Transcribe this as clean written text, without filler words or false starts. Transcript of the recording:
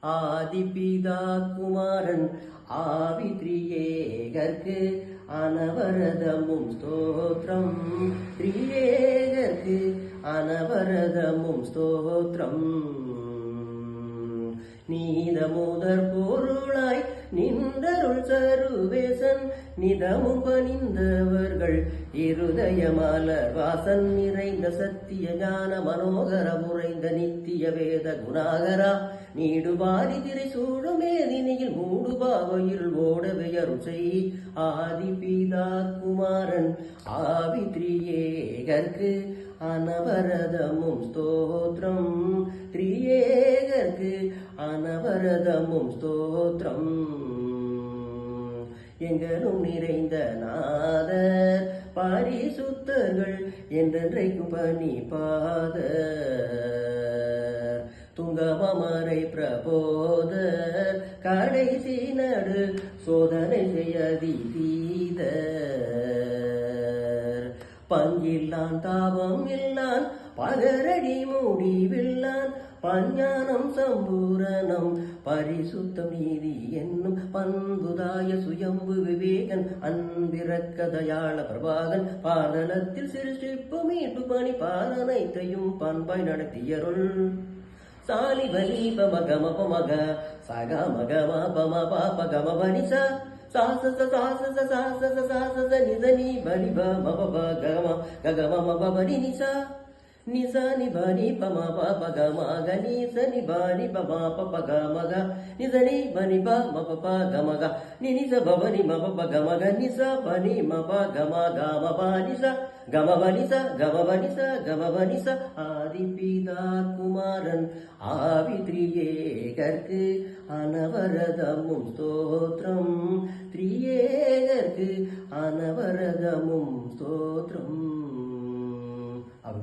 ஆதிபிதா குமாரன் ஆவித்ரியேகர்க்கு அனவரதமும் ஸ்தோத்ரம் திரியேகர்க்கு அனவரதமும் ஸ்தோத்ரம் நீதமுதற் பொருளாய் நின்றருள் சருவேசன் நிதமும் பணிந்தவர்கள் இருதய மலர் வாசன் நிறைந்த சத்திய ஞான மனோகர முறைந்த நித்திய வேத குணாகரா நீடுபாரி திரை சூழுமேதினியில் மூடுபாவையில் ஓடவையருள் செய் ஆதிபிதா குமாரன் ஆவித்ரியேகர்க்கு அனவரதமும் ஸ்தோத்ரம் திரியேகர்க்கு அனவரதமும் ஸ்தோத்ரம் எங்கனும் நிறைந்த நாதர் பரிசுத்தர்கள் என்றென்றைக்கும் பணி பாதர் துங்கமரை பிரபோதர் கடைசி நடு சோதனை செய்யதி தீதர் பங்கில்லான் தாபம் இல்லான் பகரடி முடிவில்லான் பஞ்ஞானம் சம்பூரணம் பரிசுத்தம் நீதி என்னும் பண்புதாய சுயம்பு விவேகன் அன்பிறக்கதயாள பிரபாகன் பாதலத்தில் சிருஷ்டிப்பு மீட்பு பணி பாதனைத்தையும் பண்பாய் நடத்தியருள் சாலி பலி பமகம பமக சக மகம பம பாப கம பனிச சாசச சாசச சாசச சாசச நிதனி பலி பம பப கம ககம மப பனி நிசா நிசா நிபானி பம பாப கம கனி சனி பானி பம பப கம க நிதனி பனி ப மப ப கம க நினிச பவனி மப ப கம க நிசா பனி மப கம கம பனிச கம பனிச கம பனிச கம பனிச ஆதிபிதா குமாரன் ஆவித்ரியேகர்க்கு அனவரதமும் ஸ்தோத்ரம் திரியேகர்க்கு அனவரதமும் ஸ்தோத்ரம்